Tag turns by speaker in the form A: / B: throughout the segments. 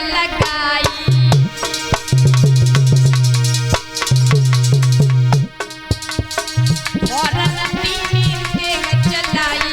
A: लगाई और तीनी तेग चलाई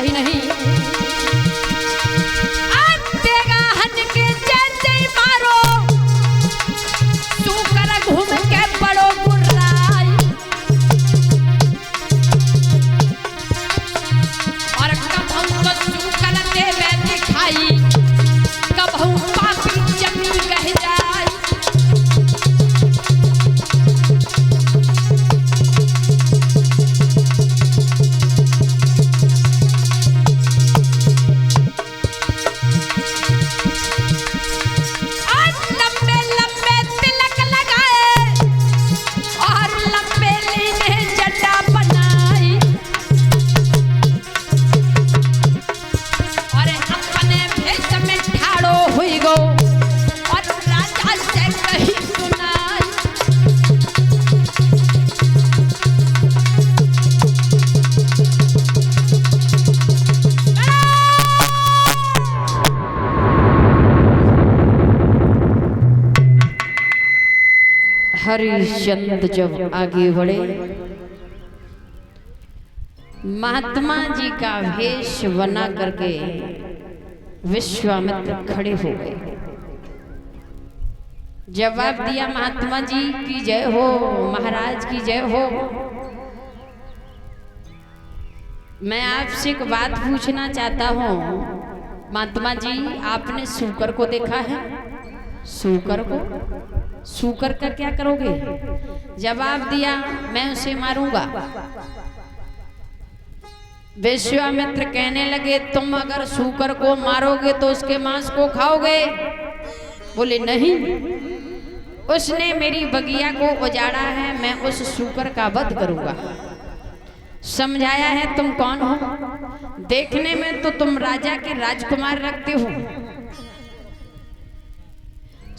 A: ही नहीं देगा हन के जैसे मारो सूकर घूम के पड़ो बुर्राई और कबहू तो सूकर देवे दिखाई कबहू पापी जमी कह जाए हरिश्चंद्र जब आगे बढ़े महात्मा जी का वेश बना करके विश्वामित्र खड़े हो गए। जवाब दिया महात्मा जी की जय हो, महाराज की जय हो। मैं आपसे एक बात पूछना चाहता हूँ महात्मा जी, आपने सूकर को देखा है? सूकर को? सूकर का क्या करोगे? जवाब दिया मैं उसे मारूंगा। विश्वामित्र कहने लगे तुम अगर सूकर को मारोगे तो उसके मांस को खाओगे? बोले नहीं, उसने मेरी बगिया को उजाड़ा है, मैं उस सूकर का वध करूंगा। समझाया है तुम कौन हो? देखने में तो तुम राजा के राजकुमार लगते हो।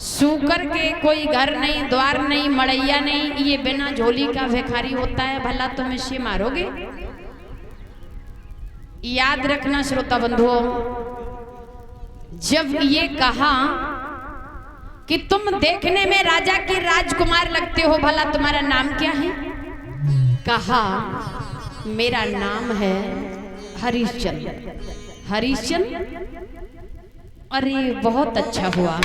A: सूकर के कोई घर नहीं, द्वार नहीं, मड़ैया नहीं, ये बिना झोली का भिखारी होता है, भला तुम इसे मारोगे? याद रखना श्रोता बंधुओं, जब ये कहा कि तुम देखने में राजा के राजकुमार लगते हो, भला तुम्हारा नाम क्या है? कहा मेरा नाम है हरिश्चंद्र। हरिश्चंद्र? अरे बहुत अच्छा हुआ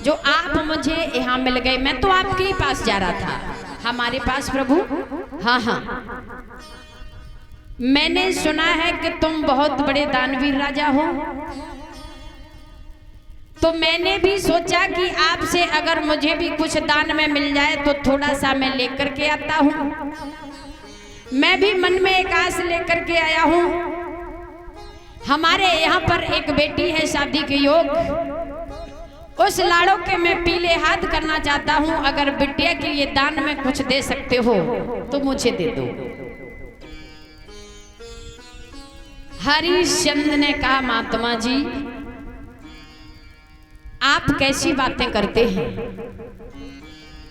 A: जो आप मुझे यहाँ मिल गए। मैं तो आपके ही पास जा रहा था। हमारे पास प्रभु? हाँ हाँ, मैंने सुना है कि तुम बहुत बड़े दानवीर राजा हो, तो मैंने भी सोचा कि आपसे अगर मुझे भी कुछ दान में मिल जाए तो थोड़ा सा मैं लेकर के आता हूँ। मैं भी मन में एक आस लेकर के आया हूँ। हमारे यहाँ पर एक बेटी है, शादी के योग, उस लाड़ो के मैं पीले हाथ करना चाहता हूँ। अगर बिटिया के लिए दान में कुछ दे सकते हो तो मुझे दे दो। हरिश्चंद्र ने कहा महात्मा जी आप कैसी बातें करते हैं?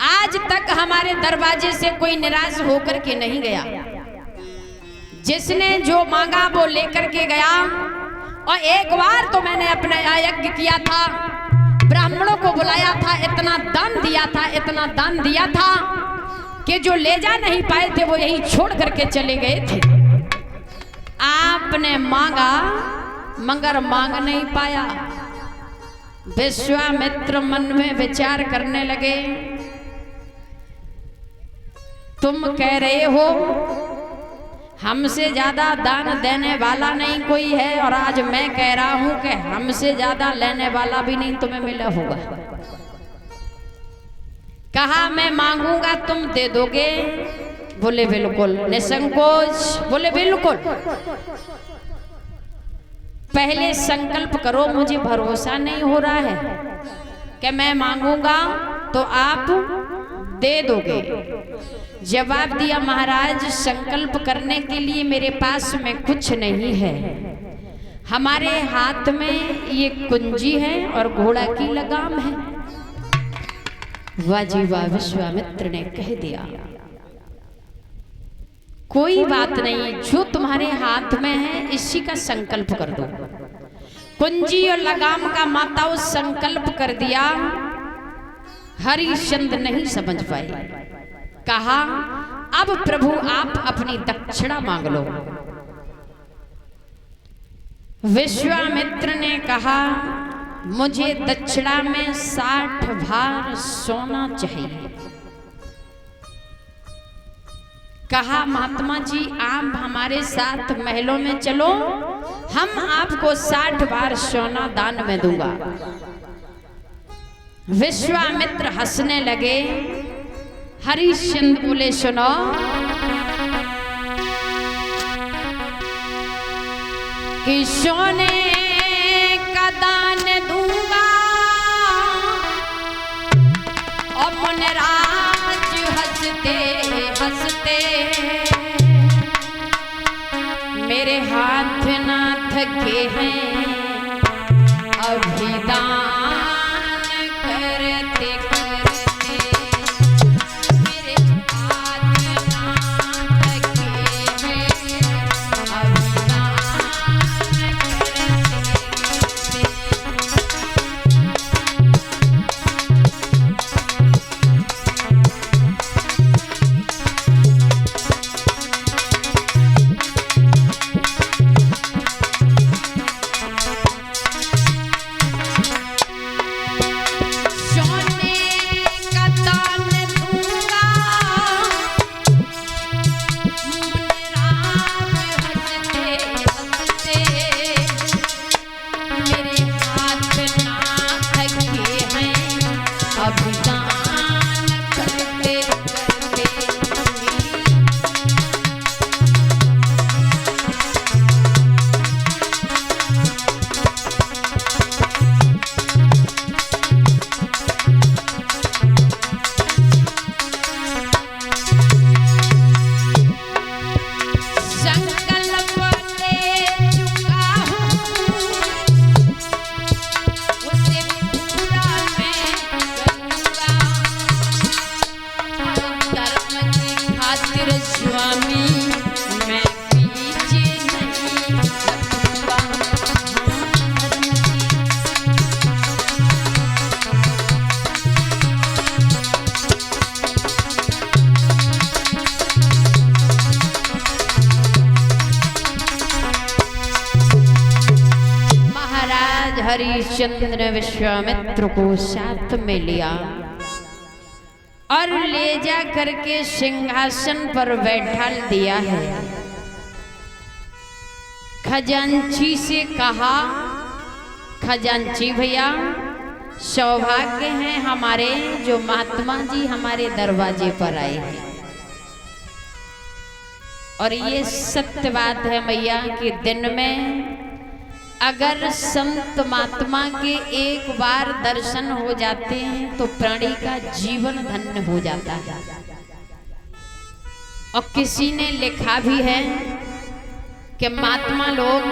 A: आज तक हमारे दरवाजे से कोई निराश होकर के नहीं गया। जिसने जो मांगा वो लेकर के गया। और एक बार तो मैंने अपना यज्ञ किया था, ब्राह्मणों को बुलाया था, इतना दान दिया था, इतना दान दिया था कि जो ले जा नहीं पाए थे वो यहीं छोड़ करके चले गए थे। आपने मांगा मगर मांग नहीं पाया। विश्वामित्र मन में विचार करने लगे, तुम कह रहे हो हमसे ज्यादा दान देने वाला नहीं कोई है, और आज मैं कह रहा हूं कि हमसे ज्यादा लेने वाला भी नहीं तुम्हें मिला होगा। कहा मैं मांगूंगा तुम दे दोगे? बोले बिल्कुल। निसंकोच? बोले बिल्कुल। पहले संकल्प करो, मुझे भरोसा नहीं हो रहा है कि मैं मांगूंगा तो आप दे दोगे। जवाब दिया, महाराज संकल्प करने के लिए मेरे पास में कुछ नहीं है, हमारे हाथ में ये कुंजी है और घोड़ा की लगाम है। वाह जी वाह, विश्वामित्र ने कह दिया कोई बात नहीं, जो तुम्हारे हाथ में है इसी का संकल्प कर दो। कुंजी और लगाम का माताओं संकल्प कर दिया। हरिश्चंद्र नहीं समझ पाए, कहा अब प्रभु आप अपनी दक्षिणा मांग लो। विश्वामित्र ने कहा मुझे दक्षिणा में 60 भार सोना चाहिए। कहा महात्मा जी आप हमारे साथ महलों में चलो, हम आपको 60 भार सोना दान में दूंगा। विश्वामित्र हंसने लगे। हरिश्चंद्र बोले सुनो, कि सोने का दान दूंगा और मुनिराज हंसते हंसते, मेरे हाथ ना थके हैं अभी दान करते करते, मेरे हाथ ना थके हैं अभी दान करते हरिश्चंद्र ने विश्वामित्र को साथ में लिया और ले जा करके सिंहासन पर बैठा दिया है। खजांची से कहा, खजांची भैया सौभाग्य है हमारे जो महात्मा जी हमारे दरवाजे पर आए हैं, और ये सत्य बात है मैया कि दिन में अगर संत महात्मा के एक बार दर्शन हो जाते हैं तो प्राणी का जीवन धन्य हो जाता है। और किसी ने लिखा भी है कि महात्मा लोग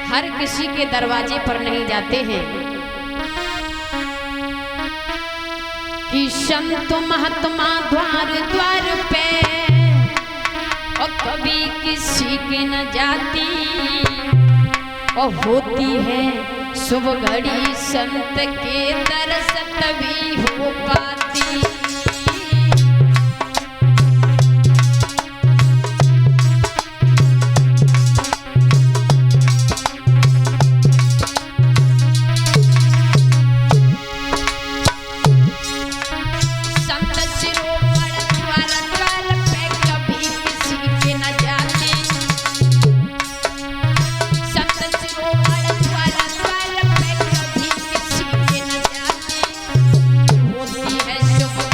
A: हर किसी के दरवाजे पर नहीं जाते हैं, कि संत महात्मा द्वार द्वार पे और कभी किसी के न जाती, और होती है शुभ घड़ी संत के दर्श तभी हो पाती। शुभ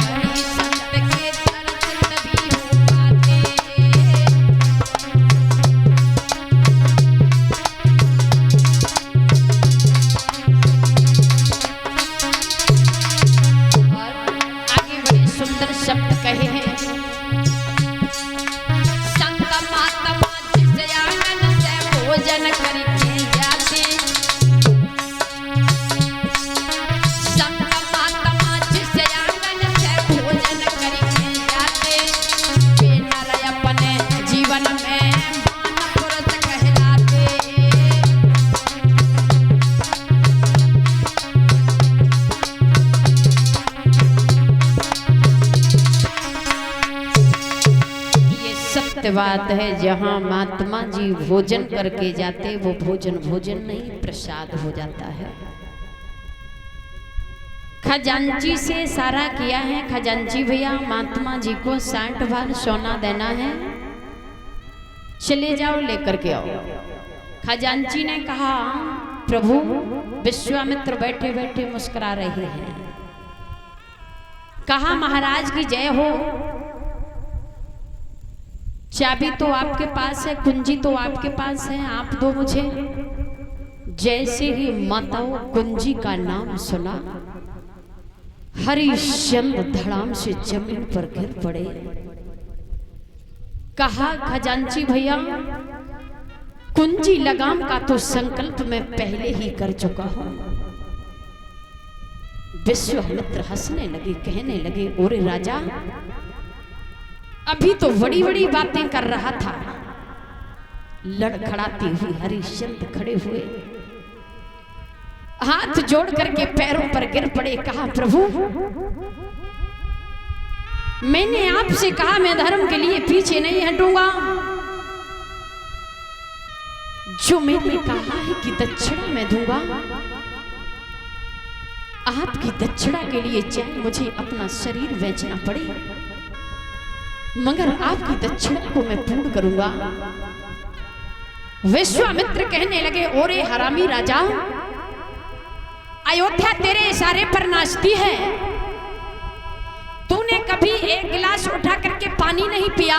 A: सत्य बात है, जहाँ महात्मा जी भोजन करके जाते वो भोजन भोजन नहीं प्रसाद हो जाता है। खजांची से सारा किया है, खजांची भैया महात्मा जी को 60 भार सोना देना है, चले जाओ लेकर के आओ। खजांची ने कहा प्रभु, विश्वामित्र बैठे बैठे मुस्कुरा रहे हैं। कहा महाराज की जय हो, चाबी तो आपके पास है, कुंजी तो आपके पास है, आप दो मुझे। जैसे ही माताओं कुंजी का नाम सुना, हरिश्चंद्र धड़ाम से जमीन पर गिर पड़े। कहा खजांची भैया, कुंजी लगाम का तो संकल्प मैं पहले ही कर चुका हूं। विश्वामित्र हंसने लगे, कहने लगे ओरे राजा, अभी तो बड़ी बड़ी बातें कर रहा था। लड़खड़ाती हुई हरिश्चंद्र खड़े हुए, हाथ जोड़ करके पैरों पर गिर पड़े। कहा प्रभु, मैंने आपसे कहा मैं धर्म के लिए पीछे नहीं हटूंगा। जो मैंने कहा है कि दक्षिणा मैं दूंगा, आपकी दक्षिणा के लिए चाहे मुझे अपना शरीर बेचना पड़े, मगर आपकी दक्षिणा को मैं पूर्ण करूंगा। विश्वामित्र कहने लगे ओरे हरामी राजा, अयोध्या तेरे इशारे पर नाचती है। तूने कभी एक गिलास उठा करके पानी नहीं पिया।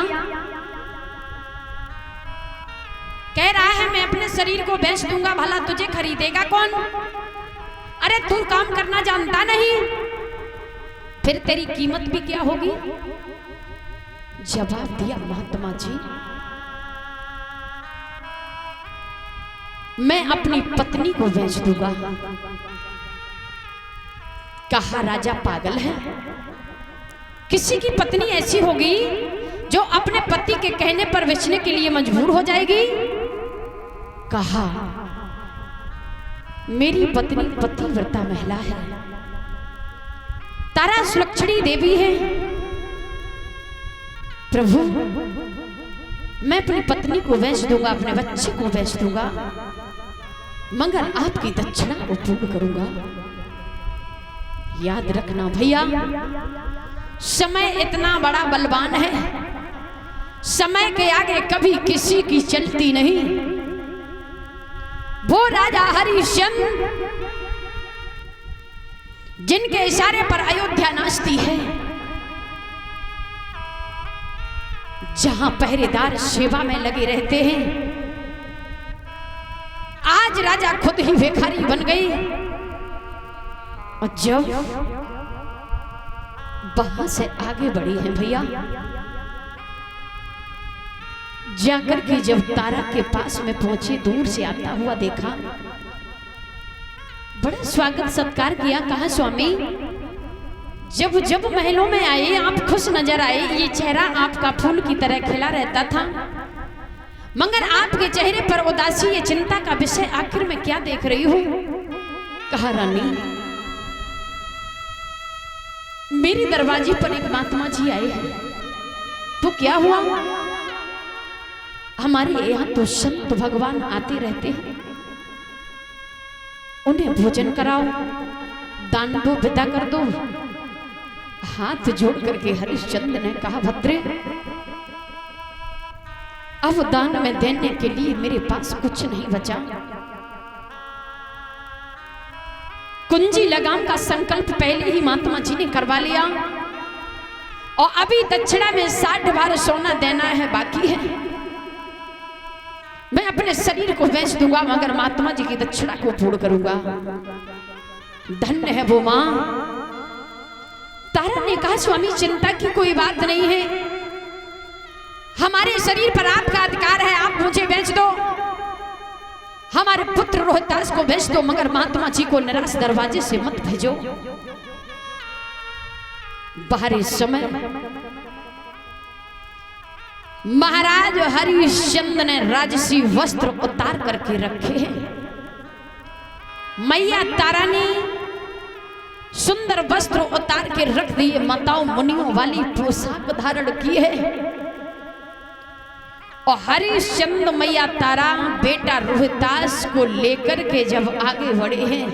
A: कह रहा है मैं अपने शरीर को बेच दूंगा, भला तुझे खरीदेगा कौन? अरे तू काम करना जानता नहीं, फिर तेरी कीमत भी क्या होगी? जवाब दिया महात्मा जी, मैं अपनी पत्नी को बेच दूंगा। कहा राजा पागल है, किसी की पत्नी ऐसी होगी जो अपने पति के कहने पर बेचने के लिए मजबूर हो जाएगी? कहा मेरी पत्नी पतिव्रता महिला है, तारा सुलक्षणी देवी है। प्रभु, मैं अपनी पत्नी को बेच दूंगा, अपने बच्चे को बेच दूंगा, मगर आपकी दक्षिणा को पूर्ण करूंगा। याद रखना भैया, समय इतना बड़ा बलवान है, समय के आगे कभी किसी की चलती नहीं। वो राजा हरिश्चंद्र जिनके इशारे पर अयोध्या नाचती है, जहां पहरेदार सेवा में लगे रहते हैं, आज राजा खुद ही भिखारी बन गए। और जब वहां से आगे बढ़ी है भैया, जाकर के जब तारा के पास में पहुंची, दूर से आता हुआ देखा, बड़ा स्वागत सत्कार किया। कहा स्वामी, जब जब महलों में आए आप खुश नजर आए, ये चेहरा आपका फूल की तरह खिला रहता था, मगर आपके चेहरे पर उदासी, ये चिंता का विषय आखिर में क्या देख रही हूं? कहा रानी, मेरे दरवाजे पर एक महात्मा जी आए हैं। तो क्या हुआ? हमारे यहाँ तो संत भगवान आते रहते हैं, उन्हें भोजन कराओ, दान दो, विदा कर दो। हाथ जोड़ करके हरिश्चंद्र ने कहा भद्रे, अब दान में देने के लिए मेरे पास कुछ नहीं बचा। कुंजी लगाम का संकल्प पहले ही महात्मा जी ने करवा लिया, और अभी दक्षिणा में 60 भार सोना देना है, बाकी है। मैं अपने शरीर को बेच दूंगा, मगर महात्मा जी की दक्षिणा को पूर्ण करूंगा। धन्य है वो मां। तारा ने कहा स्वामी, चिंता की कोई बात नहीं है, हमारे शरीर पर आपका अधिकार है, आप मुझे बेच दो, हमारे पुत्र रोहितास को भेज दो, मगर महात्मा जी को निराश दरवाजे से मत भेजो। बाहर इस समय महाराज हरिश्चंद्र ने राजसी वस्त्र उतार करके रखे हैं। मैया तारा ने सुंदर वस्त्र उतार के रख दिए, माताओं मुनियों वाली पोशाक धारण की है। और हरिश्चंद्र मैया तारा बेटा रोहितास को लेकर के जब आगे बढ़े हैं,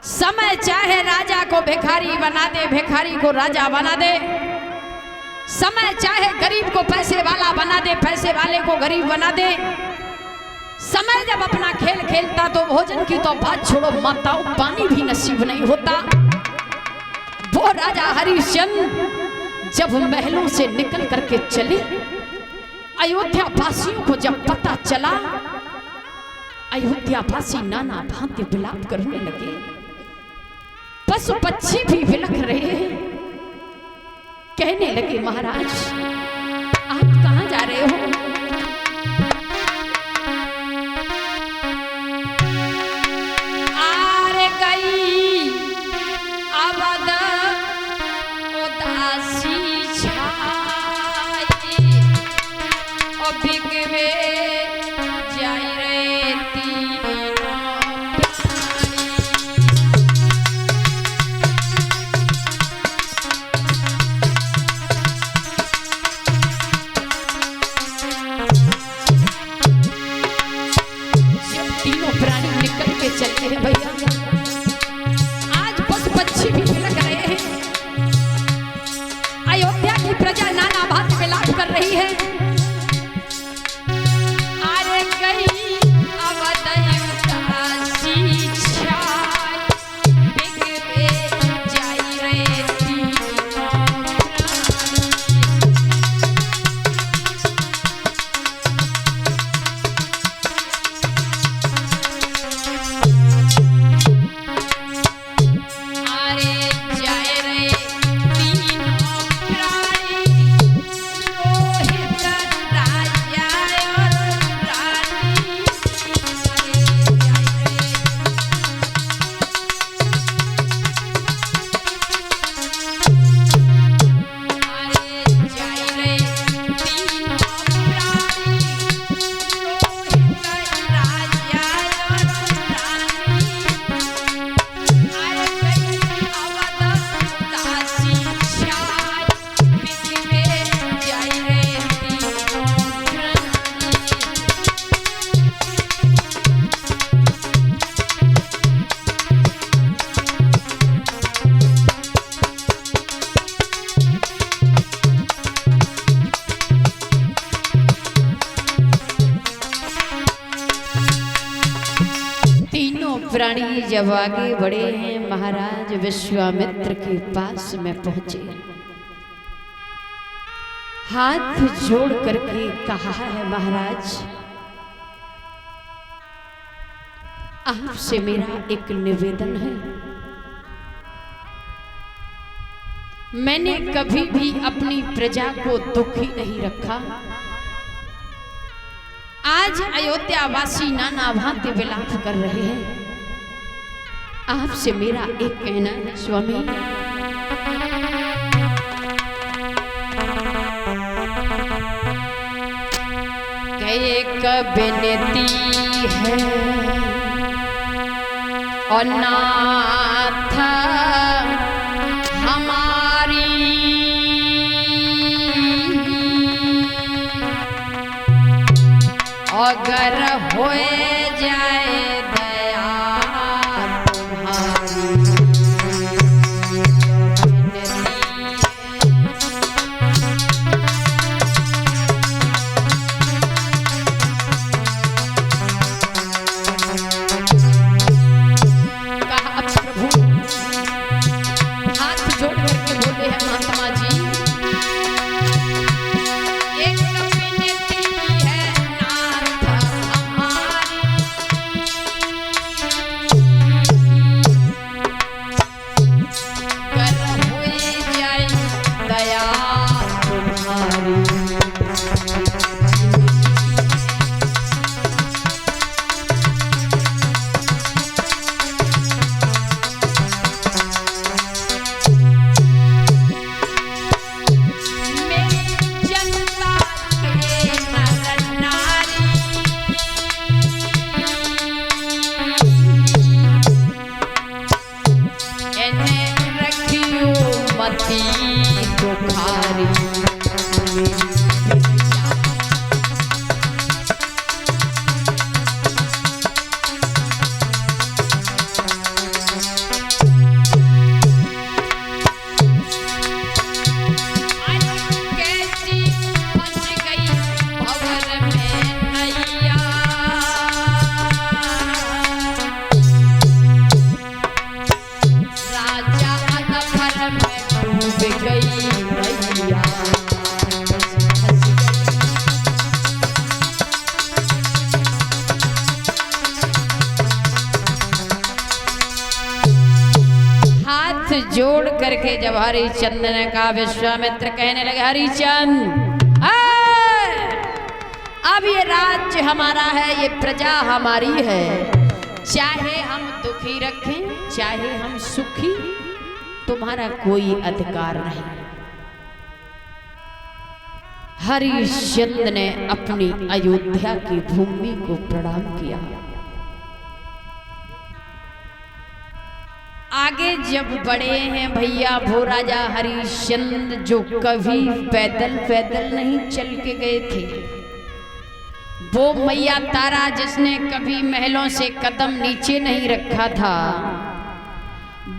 A: समय चाहे राजा को भिखारी बना दे, भिखारी को राजा बना दे। समय चाहे गरीब को पैसे वाला बना दे, पैसे वाले को गरीब बना दे। समय जब अपना खेल खेलता तो भोजन की तो बात छोड़ो, माताओं पानी भी नसीब नहीं होता। वो राजा हरिश्चंद्र जब महलों से निकल करके चले, अयोध्या वासियों को जब पता चला, अयोध्या वासी नाना भांति विलाप करने लगे। पशु पक्षी भी विलख रहे हैं, कहने लगे महाराज आप कहां जा रहे हो? आरे गई अवध उदासी छाई, और बिगवे जाई रे तीनों प्राणी। जब तीनों प्राणी निकल के चलते हैं भैया, आज पशु पक्षी भी विलख रहे हैं, अयोध्या की प्रजा नाना भांति विलाप कर रही है। अरे गई अवध उदासी छाई, बिगवे जाई रे तीनों प्राणी। अरे जाए रे तीनों प्राणी, रोहित राजा और रानी। अरे जाए रे तीनों प्राणी, रोहित राजा और रानी। अरे गई अवध उदासी छाई, बिगवे जाई रे तीनों प्राणी। तीनों प्राणी जब आगे बढ़े हैं, महाराज विश्वामित्र के पास में पहुंचे, हाथ जोड़ करके कहा है महाराज आपसे मेरा एक निवेदन है। मैंने कभी भी अपनी प्रजा को दुखी नहीं रखा। आज अयोध्या वासी नाना भांति विलाप कर रहे हैं, आपसे मेरा एक कहना है स्वामी, एक विनती है और नाथ हमारी, अगर होए जाए दया तुम्हारी। कहा प्रभु, हाथ जोड़ करके बोले हैं महात्मा जी, एक विनती है नाथ हमारी, कर हुई जाए दया तुम्हारी। मती दुखारी जोड़ करके जब हरिश्चंद्र ने कहा, विश्वामित्र कहने लगे, हरिश्चंद्र अब ये राज्य हमारा है, ये प्रजा हमारी है, चाहे हम दुखी रखें चाहे हम सुखी, तुम्हारा कोई अधिकार नहीं। हरिश्चंद्र ने अपनी अयोध्या की भूमि को प्रणाम किया। आगे जब बढ़े हैं भैया, वो राजा हरिश्चंद्र जो कभी पैदल पैदल नहीं चल के गए थे, वो मैया तारा जिसने कभी महलों से कदम नीचे नहीं रखा था,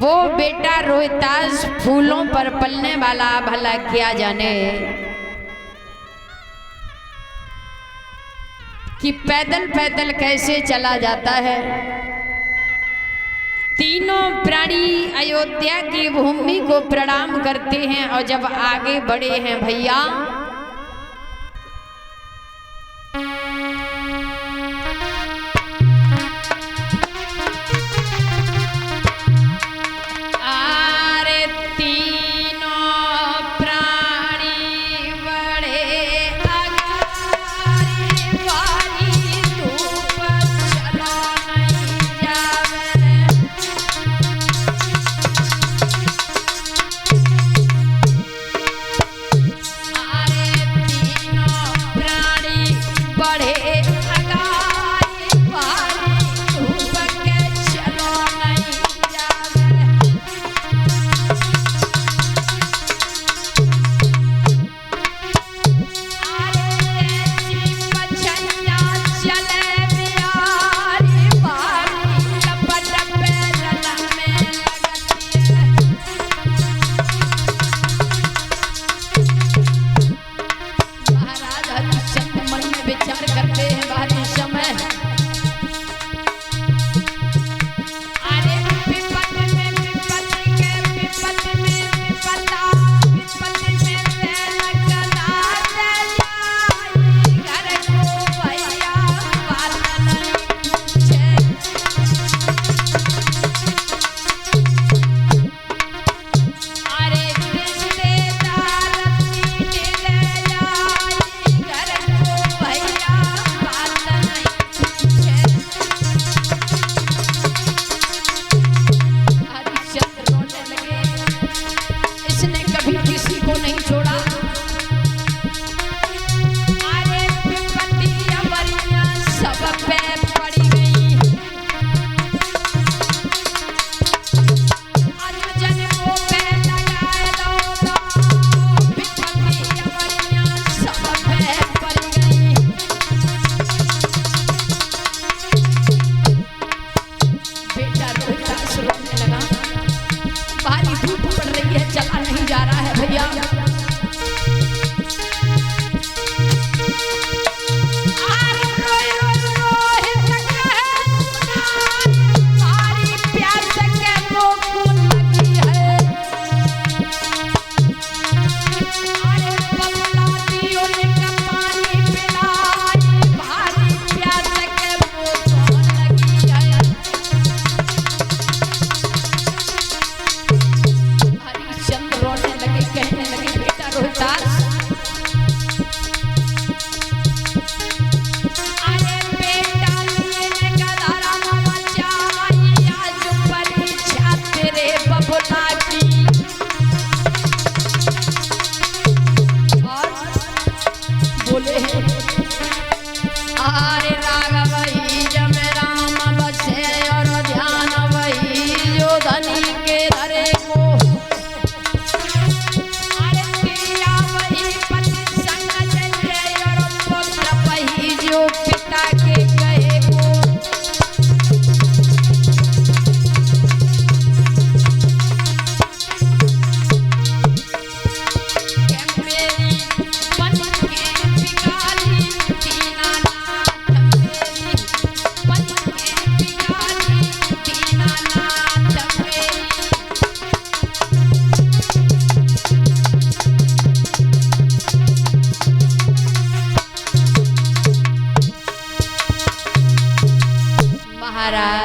A: वो बेटा रोहितास फूलों पर पलने वाला भला क्या जाने कि पैदल पैदल कैसे चला जाता है। तीनों प्राणी अयोध्या की भूमि को प्रणाम करते हैं और जब आगे बढ़े हैं भैया,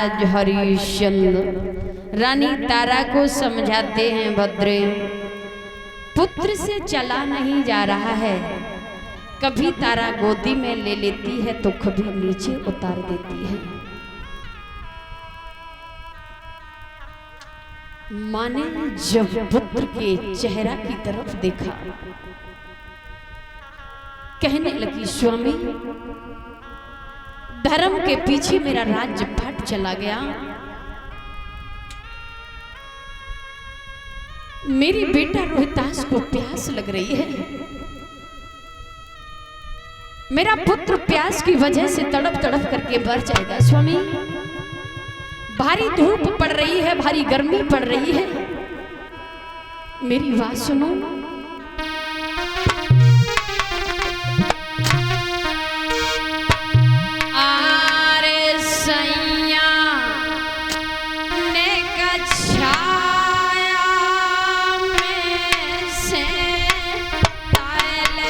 A: महाराज हरिश्चंद्र रानी तारा को समझाते हैं, भद्रे पुत्र से चला नहीं जा रहा है, कभी तारा गोदी में ले लेती है तो कभी नीचे उतार देती है। माँ ने जब पुत्र के चेहरा की तरफ देखा, कहने लगी, स्वामी धर्म के पीछे मेरा राज्य फट चला गया, मेरी बेटा रोहितास को प्यास लग रही है, मेरा पुत्र प्यास की वजह से तड़प तड़प करके मर जाएगा। स्वामी भारी धूप पड़ रही है, भारी गर्मी पड़ रही है, मेरी बात सुनो। आरे सैया ने कछाया में से ताले,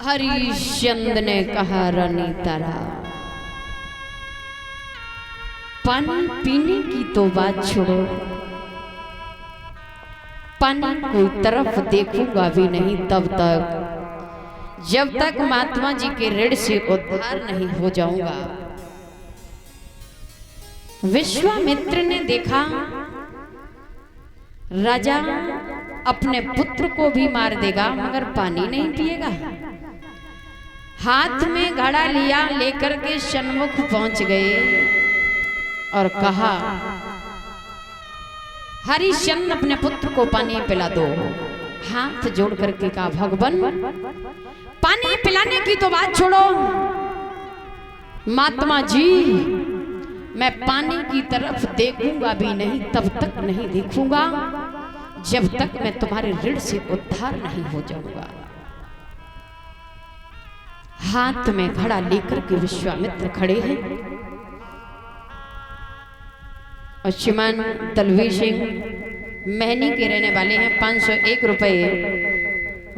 A: हरिश्चंद्र ने कहा, रानी तारा पानी पीने की तो बात छोड़ो, पानी कोई तरफ देखूंगा भी नहीं तब तक जब तक महात्मा जी के ऋण से उद्धार नहीं हो जाऊंगा। विश्वामित्र ने देखा राजा अपने पुत्र को भी मार देगा मगर पानी नहीं पिएगा। हाथ में घड़ा लिया, लेकर के सन्मुख पहुंच गए और कहा, हरिश्चंद्र अपने पुत्र को पानी पिला दो। हाथ जोड़ करके कहा, भगवान पानी पिलाने की तो बात छोड़ो, महात्मा जी मैं पानी की तरफ देखूंगा भी नहीं तब तक नहीं देखूंगा जब तक मैं तुम्हारे ऋण से उद्धार नहीं हो जाऊंगा। हाथ में घड़ा लेकर के विश्वामित्र खड़े हैं और श्रीमान दलवीर सिंह महनी के रहने वाले हैं, 501 रुपए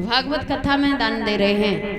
A: भागवत कथा में दान दे रहे हैं।